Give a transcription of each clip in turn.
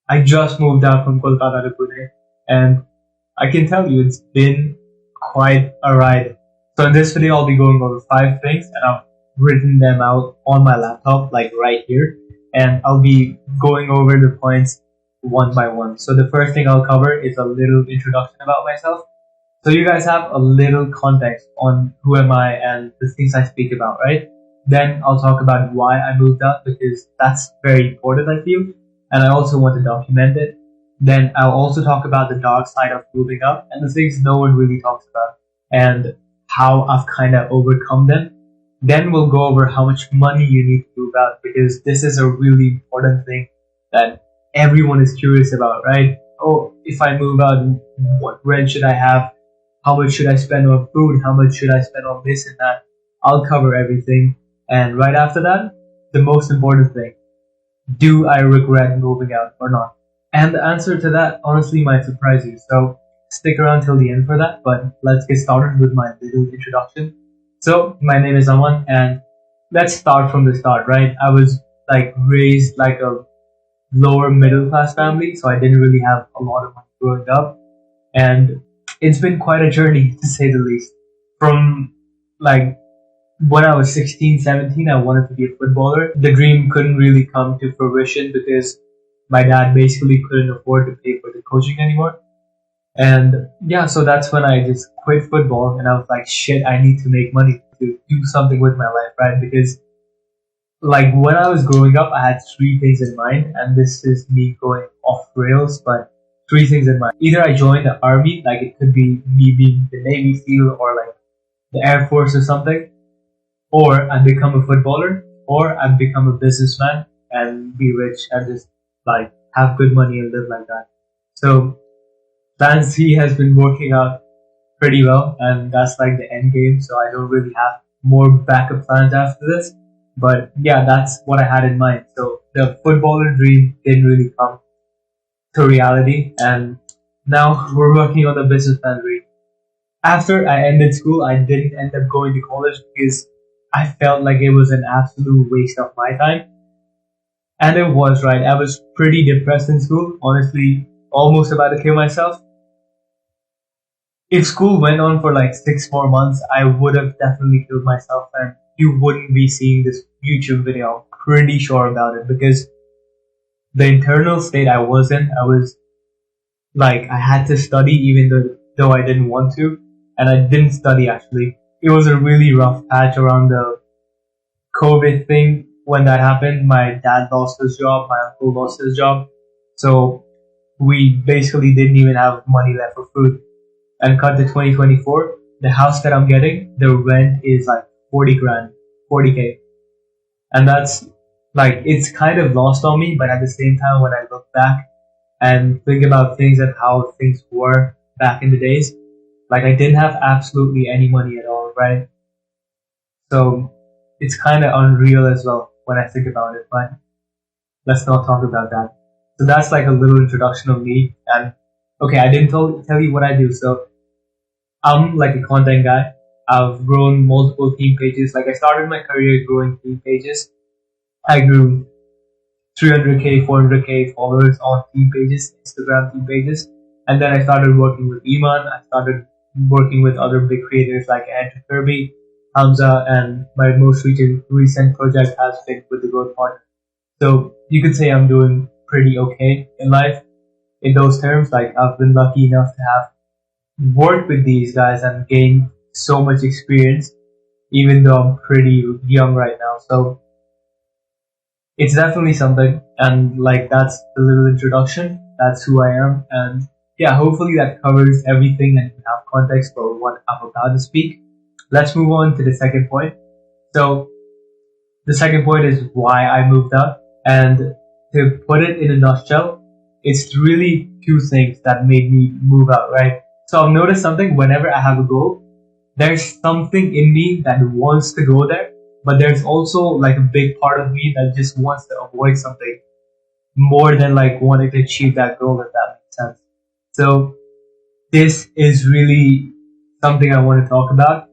I just moved out from Kolkata to Pune, and I can tell you it's been quite a ride. So in this video, I'll be going over 5 things, and I've written them out on my laptop, like right here, and I'll be going over the points one by one. So the first thing I'll cover is a little introduction about myself. So you guys have a little context on who am I and the things I speak about, right? Then I'll talk about why I moved out because that's very important, I feel, and I also want to document it. Then I'll also talk about the dark side of moving out and the things no one really talks about and how I've kind of overcome them. Then we'll go over how much money you need to move out because this is a really important thing that everyone is curious about, right? Oh, if I move out, what rent should I have? How much should I spend on food? How much should I spend on this and that? I'll cover everything. And right after that, the most important thing, do I regret moving out or not? And the answer to that honestly might surprise you. So stick around till the end for that. But let's get started with my little introduction. So my name is Aman and let's start from the start, right? I was like raised like a lower middle class family, so I didn't really have a lot of money growing up. And it's been quite a journey to say the least. From like when I was 16, 17, I wanted to be a footballer. The dream couldn't really come to fruition because my dad basically couldn't afford to pay for the coaching anymore. And yeah, so that's when I just quit football and I was like, shit, I need to make money to do something with my life, right? Because like when I was growing up, I had 3 things in mind, and this is me going off rails, but 3 things in mind. Either I join the army, like it could be me being the Navy SEAL or like the Air Force or something, or I become a footballer, or I become a businessman and be rich and just like have good money and live like that. So plan C has been working out pretty well, and that's like the end game. So I don't really have more backup plans after this. But yeah, that's what I had in mind. So the footballer dream didn't really come to reality, and now we're working on the businessman dream. After I ended school, I didn't end up going to college because I felt like it was an absolute waste of my time. And it was, right. I was pretty depressed in school, honestly, almost about to kill myself. If school went on for like 6 more months, I would have definitely killed myself and you wouldn't be seeing this YouTube video. I'm pretty sure about it because the internal state I was in, I was like, I had to study even though I didn't want to, and I didn't study actually. It was a really rough patch around the COVID thing. When that happened, my dad lost his job, my uncle lost his job, so we basically didn't even have money left for food. And cut to 2024, the house that I'm getting, the rent is like 40 grand, 40K. And that's like, it's kind of lost on me, but at the same time, when I look back and think about things and how things were back in the days, like I didn't have absolutely any money at all, right? So it's kind of unreal as well when I think about it, but let's not talk about that. So that's like a little introduction of me. And okay, I didn't tell you what I do. So I'm like a content guy. I've grown multiple team pages. Like I started my career growing team pages. I grew 300K, 400K followers on team pages, Instagram team pages. And then I started working with Iman. I started working with other big creators like Andrew Kirby, Hamza, and my most recent project has been with the Growth Partner. So you could say I'm doing pretty okay in life in those terms. Like I've been lucky enough to have worked with these guys and gained so much experience, even though I'm pretty young right now. So it's definitely something. And like that's the little introduction. That's who I am. And yeah, hopefully that covers everything and you have context for what I'm about to speak. Let's move on to the second point. So the second point is why I moved out. And to put it in a nutshell, it's really 2 things that made me move out, right? So I've noticed something whenever I have a goal, there's something in me that wants to go there, but there's also like a big part of me that just wants to avoid something more than like wanting to achieve that goal, if that makes sense. So this is really something I want to talk about.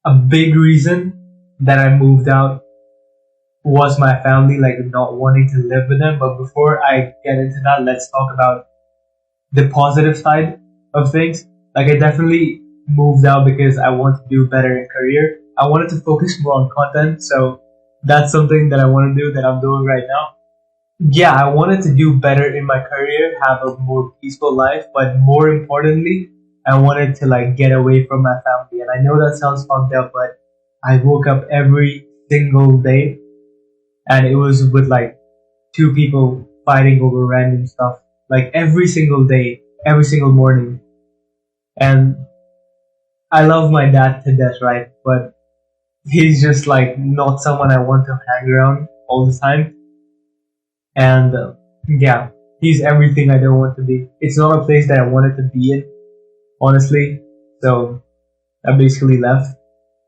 A big reason that I moved out was my family, like not wanting to live with them. But before I get into that, let's talk about the positive side of things. Like I definitely moved out because I want to do better in career. I wanted to focus more on content, so that's something that I want to do that I'm doing right now. Yeah, I wanted to do better in my career, have a more peaceful life, but more importantly, I wanted to like get away from my family. And I know that sounds fucked up, but I woke up every single day and it was with like two people fighting over random stuff. Like every single day, every single morning. And I love my dad to death, right? But he's just like not someone I want to hang around all the time. And yeah, he's everything I don't want to be. It's not a place that I wanted to be in, honestly. So I basically left.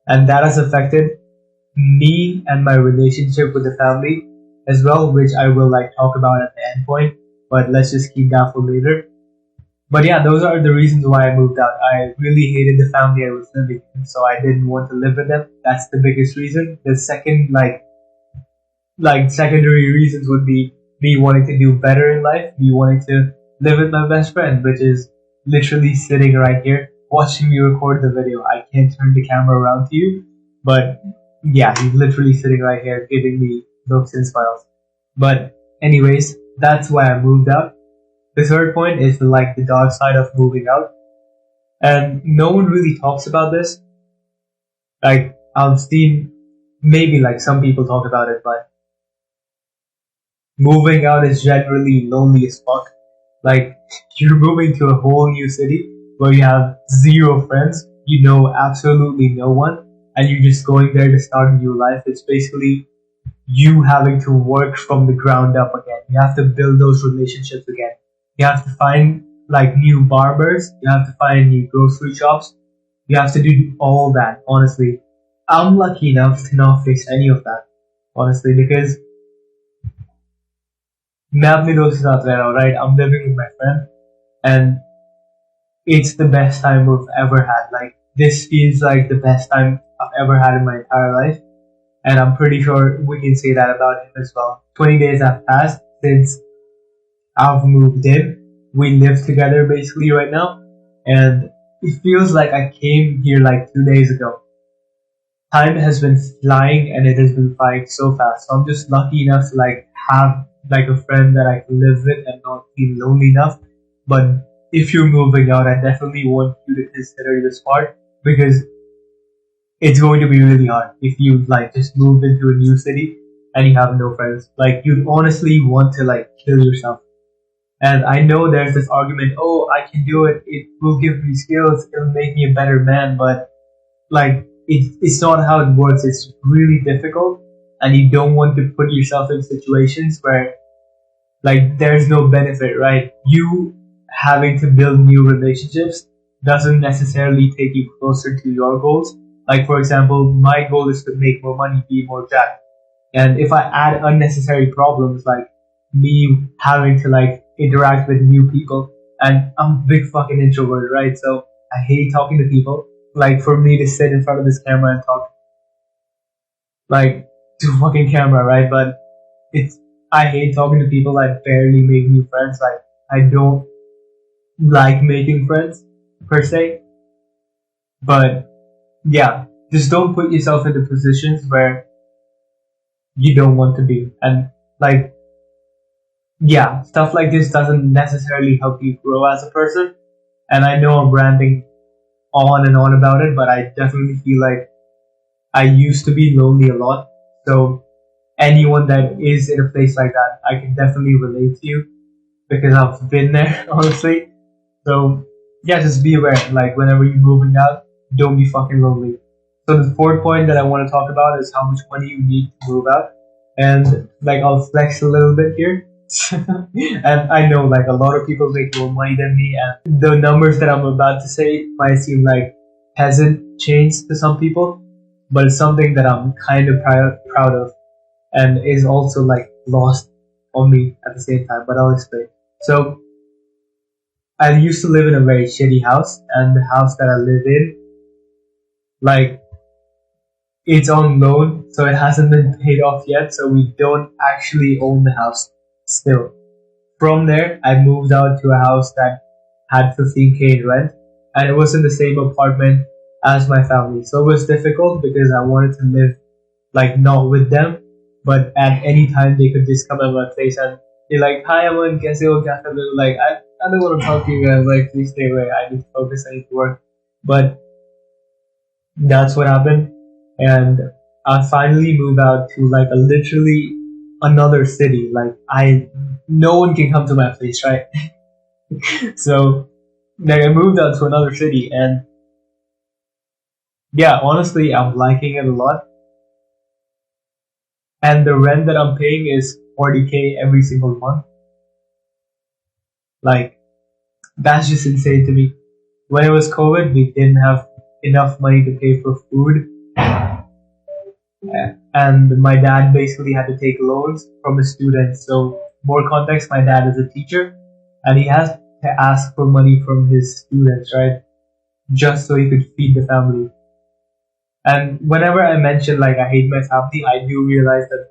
And that has affected me and my relationship with the family as well, which I will like talk about at the end point. But let's just keep that for later. But yeah, those are the reasons why I moved out. I really hated the family I was living in, so I didn't want to live with them. That's the biggest reason. The second, like secondary reasons would be me wanting to do better in life, me wanting to live with my best friend, which is literally sitting right here watching me record the video. I can't turn the camera around to you, but yeah, he's literally sitting right here giving me looks and smiles. But anyways, that's why I moved out. The third point is like the dark side of moving out. And no one really talks about this. Like I've seen maybe like some people talk about it, but moving out is generally lonely as fuck. Like you're moving to a whole new city where you have zero friends, you know absolutely no one, and you're just going there to start a new life. It's basically you having to work from the ground up again. You have to build those relationships again. You have to find like new barbers. You have to find new grocery shops. You have to do all that, honestly. I'm lucky enough to not face any of that, honestly, because मैं अपने दोस्त के साथ रह रहा हूँ, right? I'm living with my friend and it's the best time we've ever had. Like this feels like the best time I've ever had in my entire life. And I'm pretty sure we can say that about him as well. 20 days have passed since I've moved in. We live together basically right now. And it feels like I came here like 2 days ago. Time has been flying and it has been flying so fast. So I'm just lucky enough to like have like a friend that I can live with and not feel lonely enough. But if you're moving out, I definitely want you to consider this part because it's going to be really hard if you like just move into a new city and you have no friends. Like you'd honestly want to like kill yourself. And I know there's this argument, oh, I can do it. It will give me skills. It'll make me a better man. But like, it's not how it works. It's really difficult. And you don't want to put yourself in situations where like there's no benefit, right? You having to build new relationships doesn't necessarily take you closer to your goals. Like for example, my goal is to make more money, be more jacked. And if I add unnecessary problems like me having to like interact with new people, and I'm a big fucking introvert, right? So I hate talking to people. Like for me to sit in front of this camera and talk like to a fucking camera, right? But it's I hate talking to people. I barely make new friends. Like I don't like making friends per se. But yeah, just don't put yourself into positions where you don't want to be. And like yeah, stuff like this doesn't necessarily help you grow as a person. And I know I'm ranting on and on about it, but I definitely feel like I used to be lonely a lot. So anyone that is in a place like that, I can definitely relate to you because I've been there, honestly. So yeah, just be aware. Like whenever you're moving out, don't be fucking lonely. So the fourth point that I want to talk about is how much money you need to move out. And like I'll flex a little bit here. And I know like a lot of people make more money than me and the numbers that I'm about to say might seem like hasn't changed to some people, but it's something that I'm kind of proud of and is also like lost on me at the same time, but I'll explain. So I used to live in a very shitty house and the house that I live in, like it's on loan, so it hasn't been paid off yet. So we don't actually own the house still. From there, I moved out to a house that had 15K in rent, and it was in the same apartment as my family. So it was difficult because I wanted to live like not with them, but at any time they could just come at my place and be like, "Hi, Aman, kaise ho, kya kar rahe ho?" Like, I don't want to talk to you guys. Like, please stay away. I need to focus. I need to work. But that's what happened, and I finally moved out to like a literally another city. Like, no one can come to my place, right? So, like, I moved out to another city, and yeah, honestly, I'm liking it a lot. And the rent that I'm paying is 40K every single month. Like, that's just insane to me. When it was COVID, we didn't have enough money to pay for food, and my dad basically had to take loans from his students. So, more context, my dad is a teacher, and he has to ask for money from his students, right? Just so he could feed the family. And whenever I mention like I hate my family, I do realize that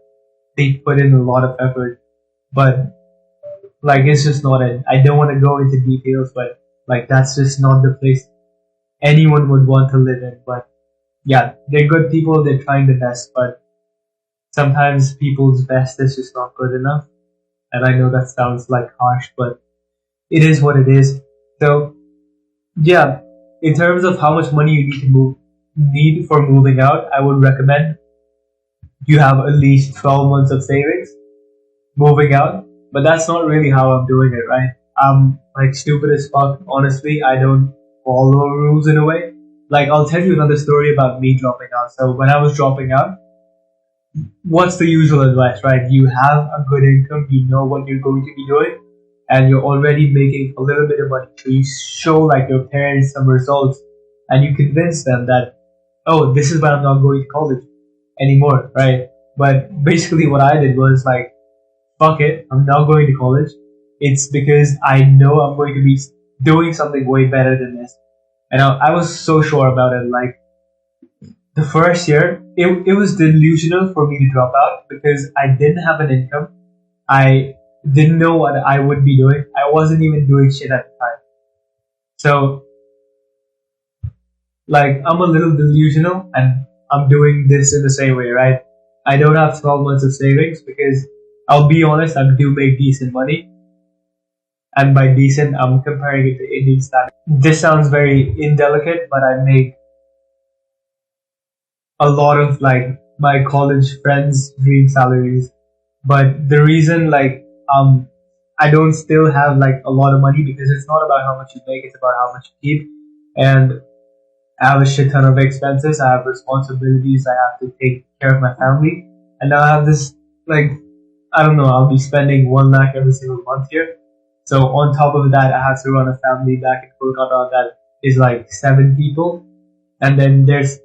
they put in a lot of effort, but like it's just not it. I don't want to go into details, but like that's just not the place anyone would want to live in. But yeah, they're good people, they're trying the best, but sometimes people's best is just not good enough. And I know that sounds like harsh, but it is what it is. So yeah, in terms of how much money you need for moving out, I would recommend you have at least 12 months of savings moving out. But that's not really how I'm doing it, right? I'm like stupid as fuck. Honestly, I don't follow rules in a way. Like, I'll tell you another story about me dropping out. So when I was dropping out, what's the usual advice, right? You have a good income, you know what you're going to be doing, and you're already making a little bit of money. So you show like your parents some results, and you convince them that, oh, this is why I'm not going to college anymore, right? But basically, what I did was like, fuck it, I'm not going to college. It's because I know I'm going to be doing something way better than this. And I was so sure about it. Like, the first year, it was delusional for me to drop out because I didn't have an income. I didn't know what I would be doing. I wasn't even doing shit at the time. So, like, I'm a little delusional and I'm doing this in the same way, right? I don't have 12 months of savings because I'll be honest, I do make decent money. And by decent, I'm comparing it to Indian standards. This sounds very indelicate, but I make a lot of like my college friends' dream salaries. But the reason I don't still have like a lot of money because it's not about how much you make, it's about how much you keep. And I have a shit ton of expenses, I have responsibilities, I have to take care of my family. And now I have this like I don't know, I'll be spending 1 lakh every single month here. So on top of that I have to run a family back in Kolkata that is like 7 people. And then there's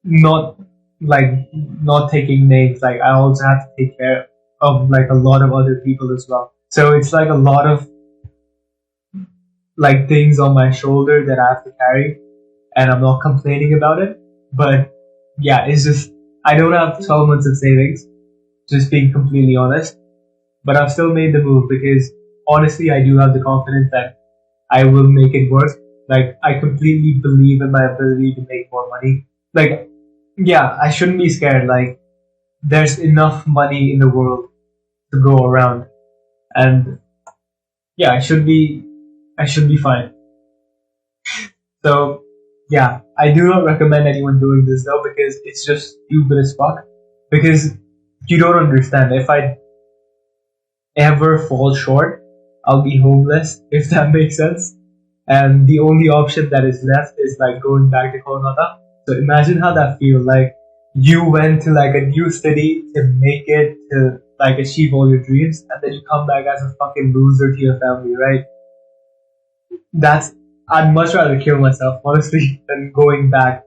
not not taking names, like I also have to take care of like a lot of other people as well. So it's like a lot of like things on my shoulder that I have to carry, and I'm not complaining about it. But yeah, it's just I don't have 12 months of savings, just being completely honest. But I've still made the move because honestly I do have the confidence that I will make it work. Like, I completely believe in my ability to make more money. Like, yeah, I shouldn't be scared. Like, there's enough money in the world to go around, and yeah, I should be fine. So, yeah, I do not recommend anyone doing this though because it's just stupid as fuck. Because you don't understand. If I ever fall short, I'll be homeless, if that makes sense. And the only option that is left is like going back to Kolkata. So imagine how that feels. Like, you went to like a new city to make it to like achieve all your dreams, and then you come back as a fucking loser to your family, right? That's I'd much rather kill myself, honestly, than going back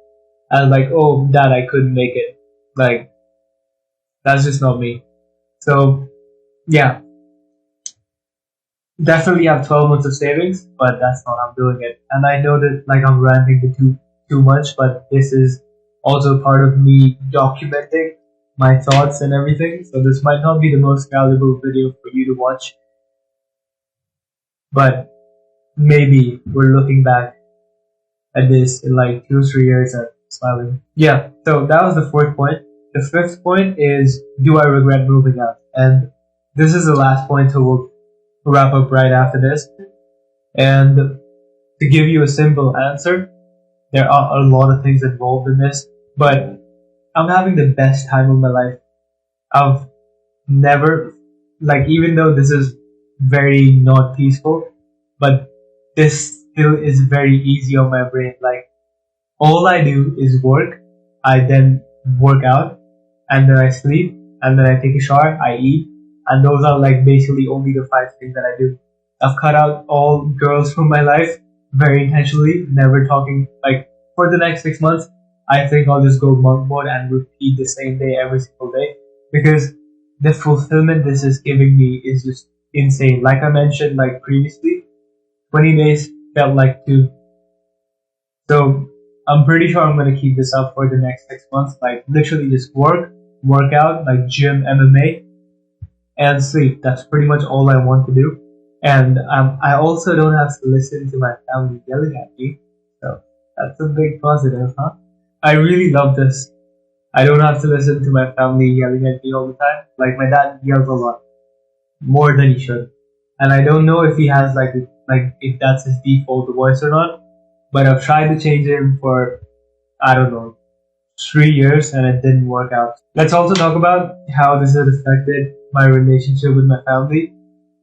and like, oh, dad, I couldn't make it. Like, that's just not me. So yeah, definitely have 12 months of savings, but that's not how I'm doing it. And I know that like I'm ranting to too much, but this is also part of me documenting my thoughts and everything. So this might not be the most valuable video for you to watch, but maybe we're looking back at this in like 2 3 years and smiling. Yeah, so that was the fourth point. The fifth point is, do I regret moving out? And this is the last point, so we'll wrap up right after this. And to give you a simple answer, there are a lot of things involved in this, but I'm having the best time of my life. I've never, like, even though this is very not peaceful, but this still is very easy on my brain. Like, all I do is work, I then work out, and then I sleep, and then I take a shower, I eat, and those are like basically only the five things that I do. I've cut out all girls from my life very intentionally, never talking. Like, for the next 6 months, I think I'll just go monk mode and repeat the same day every single day, because the fulfillment this is giving me is just insane. Like I mentioned, like previously, 20 days felt like two. So I'm pretty sure I'm gonna keep this up for the next 6 months. Like, literally just work out, like gym, MMA, and sleep. That's pretty much all I want to do. And I also don't have to listen to my family yelling at me. So that's a big positive, huh? I really love this. I don't have to listen to my family yelling at me all the time. Like, my dad yells a lot, more than he should. And I don't know if he has like if that's his default voice or not. But I've tried to change him for, I don't know, 3 years, and it didn't work out. Let's also talk about how this has affected my relationship with my family.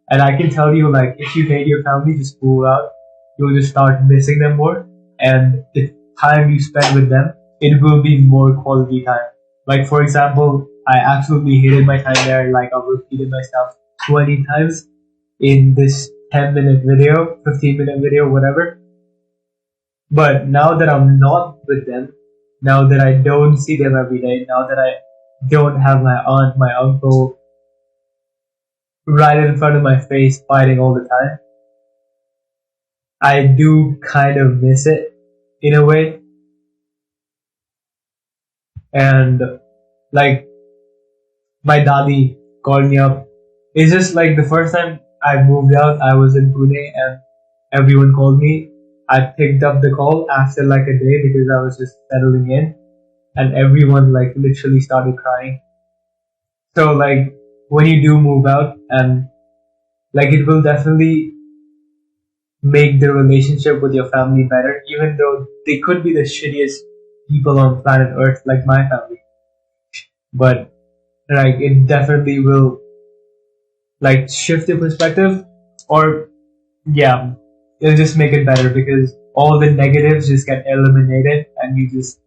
And I can tell you, like, if you hate your family, just move out. You'll just start missing them more. And the time you spend with them, it will be more quality time. Like, for example, I absolutely hated my time there. Like, I've repeated myself 20 times in this 10-minute video, 15-minute video, whatever. But now that I'm not with them, now that I don't see them every day, now that I don't have my aunt, my uncle right in front of my face fighting all the time, I do kind of miss it in a way. And like, my daddy called me up. It's just like the first time I moved out, I was in Pune and everyone called me. I picked up the call after like a day because I was just settling in, and everyone like literally started crying. So like, when you do move out, and like, it will definitely make the relationship with your family better, even though they could be the shittiest people on planet Earth, like my family. But like, it definitely will like shift your perspective, or yeah, it'll just make it better because all the negatives just get eliminated, and you just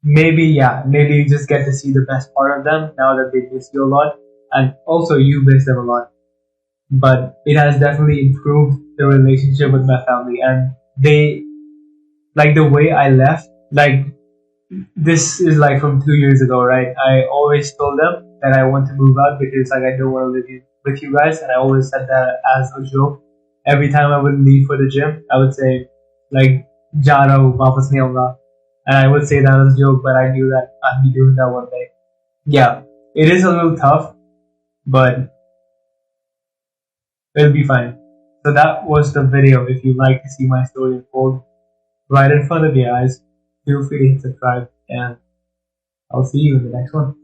maybe you just get to see the best part of them now that they miss you a lot, and also you miss them a lot. But it has definitely improved the relationship with my family, and they, like, the way I left, like, this is like from 2 years ago, right? I always told them that I want to move out because like I don't want to live with you guys, and I always said that as a joke. Every time I would leave for the gym, I would say like, "Ja raha hu, wapas nahi aunga," and I would say that as a joke, but I knew that I'd be doing that one day. Yeah, it is a little tough, but it'll be fine. So that was the video. If you'd like to see my story unfold right in front of your eyes, feel free to subscribe, and I'll see you in the next one.